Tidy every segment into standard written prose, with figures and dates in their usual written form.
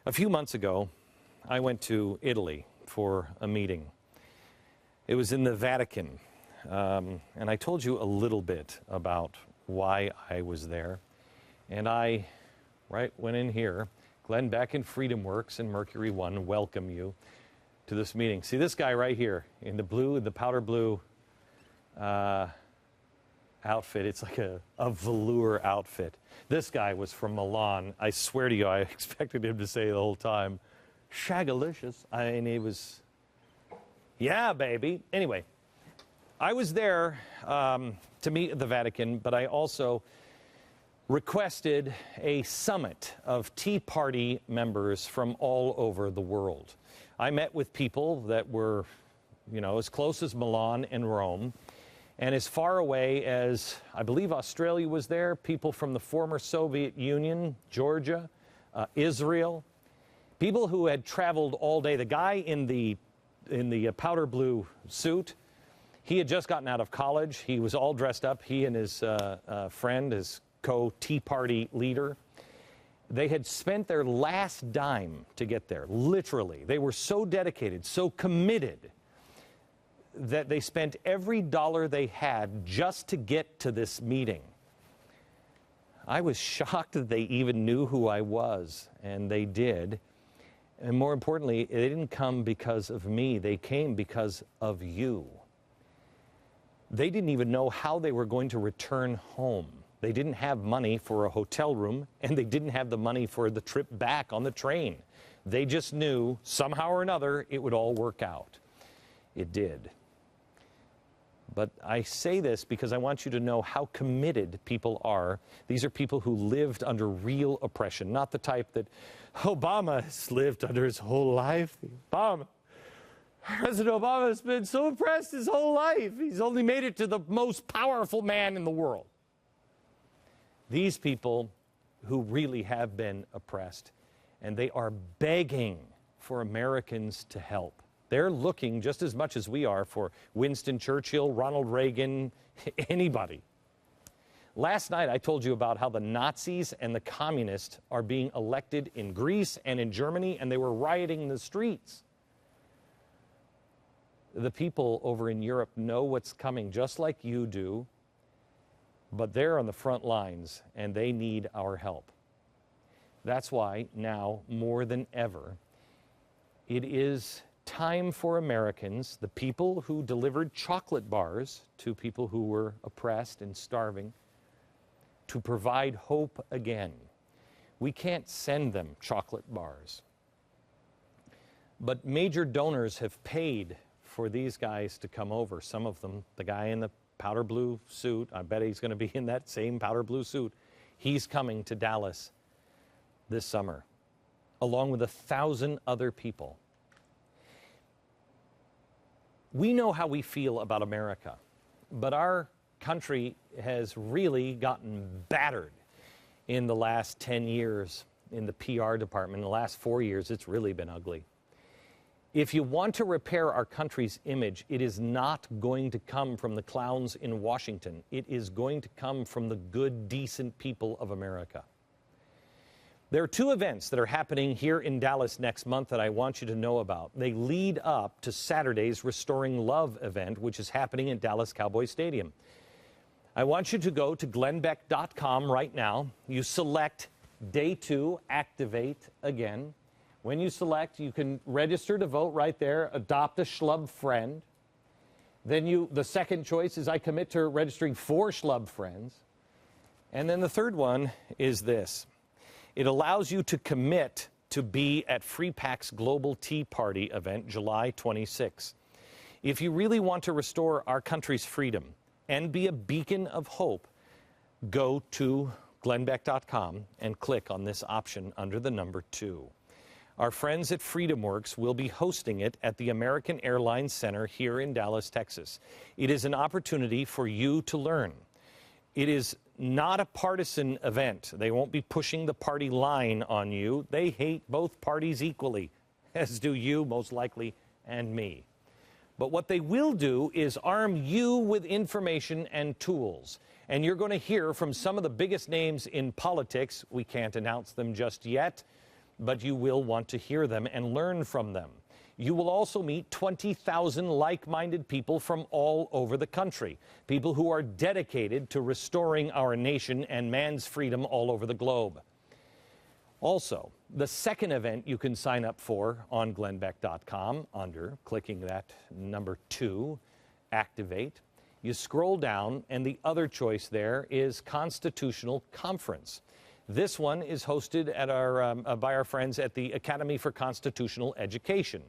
A few months ago, I went to Italy for a meeting. It was in the Vatican, and I told you a little bit about why I was there. And I went in here. Glenn Beck and Freedom Works and Mercury One welcome you to this meeting. See this guy right here in the blue, the powder blue outfit. It's like a velour outfit. This guy was from Milan. I swear to you, I expected him to say the whole time, "Shagalicious." And he was, yeah, baby. Anyway, I was there to meet at the Vatican, but I also requested a summit of Tea Party members from all over the world. I met with people that were, as close as Milan and Rome, and as far away as, I believe Australia was there, people from the former Soviet Union, Georgia, Israel, people who had traveled all day. The guy in the powder blue suit, he had just gotten out of college. He was all dressed up, he and his friend, his co-Tea Party leader. They had spent their last dime to get there, literally. They were so dedicated, so committed, that they spent every dollar they had just to get to this meeting. I was shocked that they even knew who I was, and they did. And more importantly, they didn't come because of me. They came because of you. They didn't even know how they were going to return home. They didn't have money for a hotel room, and they didn't have the money for the trip back on the train. They just knew, somehow or another, it would all work out. It did. But I say this because I want you to know how committed people are. These are people who lived under real oppression, not the type that Obama has lived under his whole life. President Obama has been so oppressed his whole life. He's only made it to the most powerful man in the world. These people who really have been oppressed, and they are begging for Americans to help. They're looking just as much as we are for Winston Churchill, Ronald Reagan, anybody. Last night I told you about how the Nazis and the communists are being elected in Greece and in Germany, and they were rioting in the streets. The people over in Europe know what's coming just like you do, but they're on the front lines and they need our help. That's why now, more than ever, it is time for Americans, the people who delivered chocolate bars to people who were oppressed and starving, to provide hope again. We can't send them chocolate bars. But major donors have paid for these guys to come over. Some of them, the guy in the powder blue suit, I bet he's going to be in that same powder blue suit. He's coming to Dallas this summer, along with 1,000 other people. We know how we feel about America, but our country has really gotten battered in the last 10 years in the PR department. In the last 4 years, it's really been ugly. If you want to repair our country's image, it is not going to come from the clowns in Washington. It is going to come from the good, decent people of America. There are two events that are happening here in Dallas next month that I want you to know about. They lead up to Saturday's Restoring Love event, which is happening at Dallas Cowboy Stadium. I want you to go to glennbeck.com right now. You select Day 2, Activate Again. When you select, you can register to vote right there, adopt a schlub friend. Then the second choice is I commit to registering 4 schlub friends. And then the third one is this. It allows you to commit to be at Free Pack's Global Tea Party event, July 26. If you really want to restore our country's freedom and be a beacon of hope, go to glennbeck.com and click on this option under the number 2. Our friends at Freedom Works will be hosting it at the American Airlines Center here in Dallas, Texas. It is an opportunity for you to learn. It is not a partisan event. They won't be pushing the party line on you. They hate both parties equally, as do you, most likely, and me. But what they will do is arm you with information and tools. And you're going to hear from some of the biggest names in politics. We can't announce them just yet. but you will want to hear them and learn from them. You will also meet 20,000 like-minded people from all over the country, people who are dedicated to restoring our nation and man's freedom all over the globe. Also, the second event you can sign up for on glennbeck.com under clicking that number 2, Activate. You scroll down, and the other choice there is Constitutional Conference. This one is hosted at by our friends at the Academy for Constitutional Education.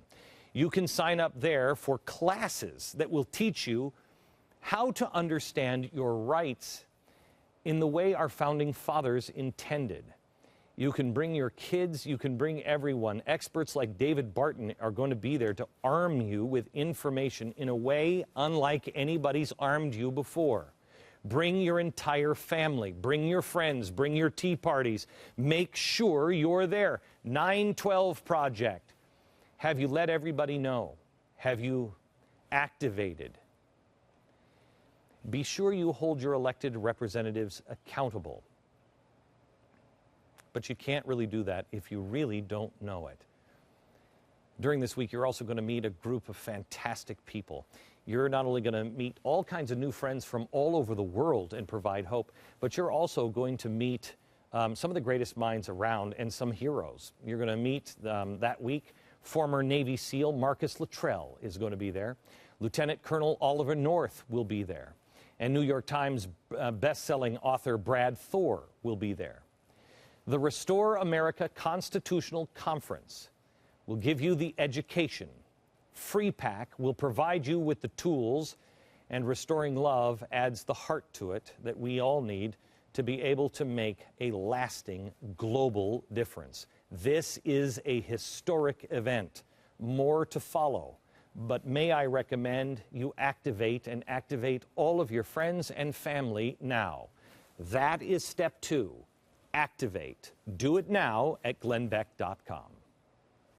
You can sign up there for classes that will teach you how to understand your rights in the way our founding fathers intended. You can bring your kids, you can bring everyone. Experts like David Barton are going to be there to arm you with information in a way unlike anybody's armed you before. Bring your entire family, bring your friends, bring your tea parties. Make sure you're there. 912 Project. Have you let everybody know? Have you activated? Be sure you hold your elected representatives accountable. But you can't really do that if you really don't know it. During this week, you're also going to meet a group of fantastic people. You're not only going to meet all kinds of new friends from all over the world and provide hope, but you're also going to meet some of the greatest minds around and some heroes. You're going to meet that week former Navy SEAL Marcus Luttrell is going to be there. Lieutenant Colonel Oliver North will be there. And New York Times best-selling author Brad Thor will be there. The Restore America Constitutional Conference will give you the education. Free Pack will provide you with the tools, and Restoring Love adds the heart to it that we all need to be able to make a lasting global difference. This is a historic event. More to follow. But may I recommend you activate and activate all of your friends and family now. That is step 2. Activate. Do it now at glennbeck.com.